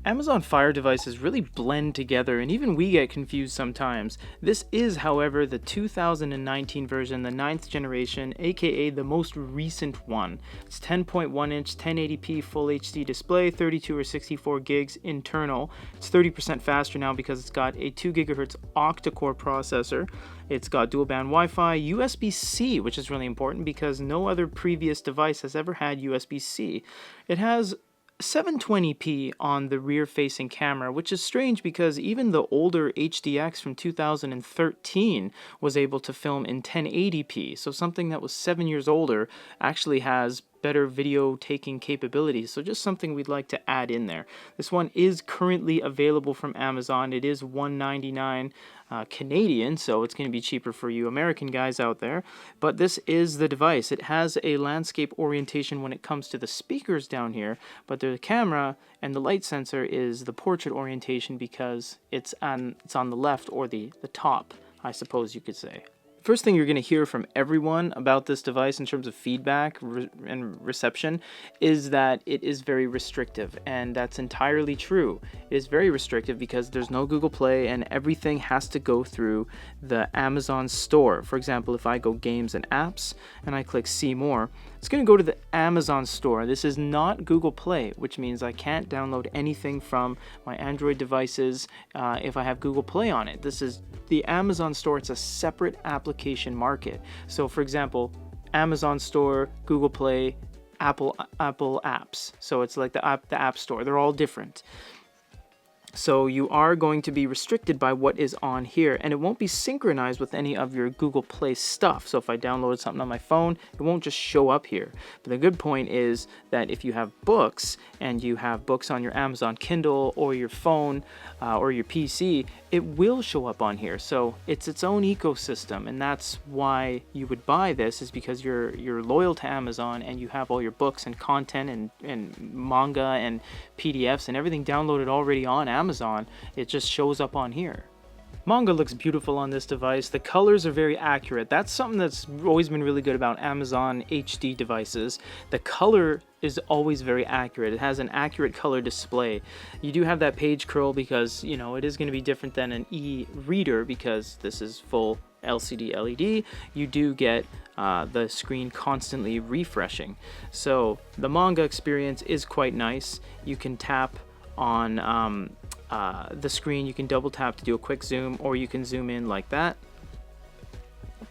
Amazon Fire devices really blend together, and even we get confused sometimes. This is, however, the 2019 version, the 9th generation, aka the most recent one. It's 10.1 inch 1080p full HD display, 32 or 64 gigs internal. It's 30% faster now because it's got a 2 GHz octa-core processor. It's got dual band Wi-Fi, USB-C, which is really important because no other previous device has ever had USB-C. It has 720p on the rear-facing camera, which is strange because even the older HDX from 2013 was able to film in 1080p, so something that was 7 years older actually has better video taking capabilities, so just something we'd like to add in there. This one is currently available from Amazon. It is $199 Canadian, so it's going to be cheaper for you American guys out there, but this is the device. It has a landscape orientation when it comes to the speakers down here, but the camera and the light sensor is the portrait orientation because it's on the left, or the top, I suppose you could say. First thing you're going to hear from everyone about this device in terms of feedback and reception is that it is very restrictive, and that's entirely true. It is very restrictive because there's no Google Play and everything has to go through the Amazon store. For example, if I go games and apps and I click see more, it's going to go to the Amazon store. This is not Google Play, which means I can't download anything from my Android devices if I have Google Play on it. This is the Amazon store. It's a separate application market. So for example, Amazon store, Google Play, Apple apps. So it's like the app store. They're all different. So you are going to be restricted by what is on here, and it won't be synchronized with any of your Google Play stuff. So if I download something on my phone, it won't just show up here. But the good point is that if you have books and you have books on your Amazon Kindle or your phone or your PC, it will show up on here. So it's its own ecosystem, and that's why you would buy this, is because you're loyal to Amazon and you have all your books and content and manga and PDFs and everything downloaded already on Amazon. It just shows up on here. Manga looks beautiful on this device. The colors are very accurate. That's something that's always been really good about Amazon HD devices. The color is always very accurate. It has an accurate color display. You do have that page curl because, you know, it is going to be different than an e-reader because this is full LCD LED. You do get the screen constantly refreshing. So the Manga experience is quite nice. You can tap on the screen, you can double tap to do a quick zoom, or you can zoom in like that.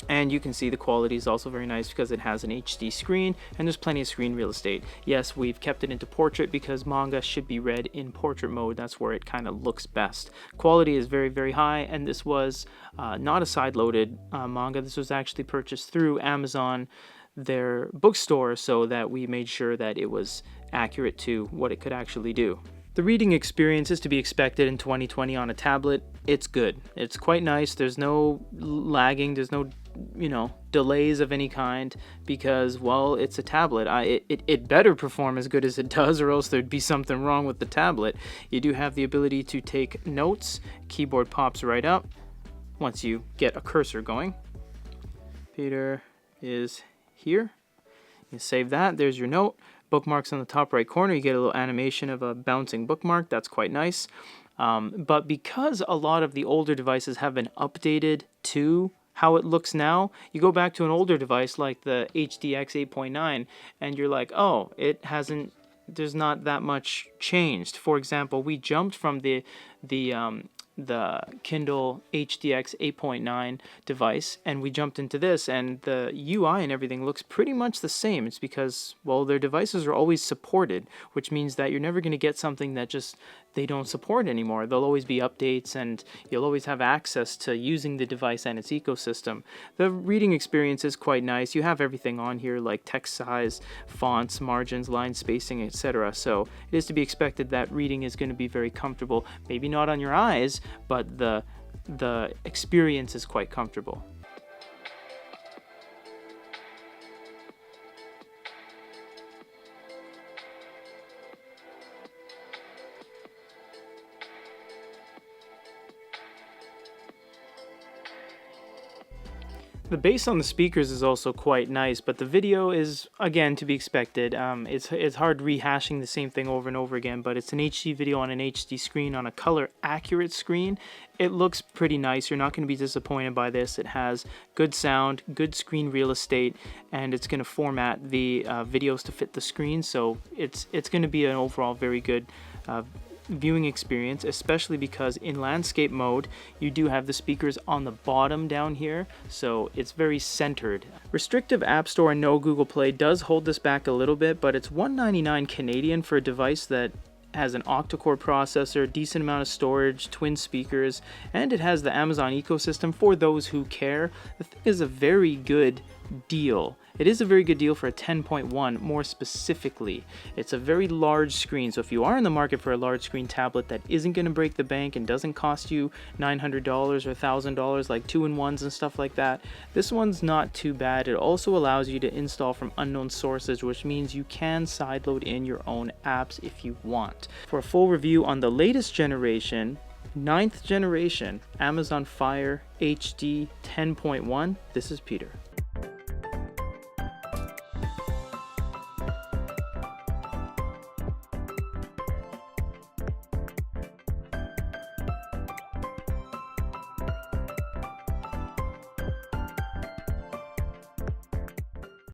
And you can see the quality is also very nice because it has an HD screen and there's plenty of screen real estate. Yes, we've kept it into portrait because Manga should be read in portrait mode. That's where it kind of looks best. Quality is very, very high, and this was not a side-loaded Manga. This was actually purchased through Amazon, their bookstore, so that we made sure that it was accurate to what it could actually do. The reading experience is to be expected in 2020 on a tablet. It's good. It's quite nice. There's no lagging. There's no, delays of any kind because, well, it's a tablet. It better perform as good as it does, or else there'd be something wrong with the tablet. You do have the ability to take notes. Keyboard pops right up once you get a cursor going. Peter is here. You save that. There's your note. Bookmarks on the top right corner. You get a little animation of a bouncing bookmark. That's quite nice. But because a lot of the older devices have been updated to how it looks now, you go back to an older device like the HDX 8.9 and you're like, oh, there's not that much changed. For example, we jumped from the Kindle HDX 8.9 device and we jumped into this, and the UI and everything looks pretty much the same. It's because, well, their devices are always supported, which means that you're never going to get something that just they don't support anymore. There'll always be updates and you'll always have access to using the device and its ecosystem. The reading experience is quite nice. You have everything on here like text size, fonts, margins, line spacing, etc. So it is to be expected that reading is going to be very comfortable. Maybe not on your eyes, but the experience is quite comfortable. The bass on the speakers is also quite nice, but the video is, again, to be expected. It's hard rehashing the same thing over and over again, but it's an HD video on an HD screen on a color accurate screen. It looks pretty nice. You're not going to be disappointed by this. It has good sound, good screen real estate, and it's going to format the videos to fit the screen, so it's going to be an overall very good viewing experience, especially because in landscape mode you do have the speakers on the bottom down here, so it's very centered. Restrictive App Store and no Google Play does hold this back a little bit, but it's $199 Canadian for a device that has an octa-core processor, decent amount of storage, twin speakers, and it has the Amazon ecosystem for those who care. The thing is a very good deal. It is a very good deal for a 10.1 more specifically. It's a very large screen, so if you are in the market for a large screen tablet that isn't going to break the bank and doesn't cost you $900 or $1,000 like 2-in-1s and stuff like that, this one's not too bad. It also allows you to install from unknown sources, which means you can sideload in your own apps if you want. For a full review on the latest generation, 9th generation Amazon Fire HD 10.1, this is Peter.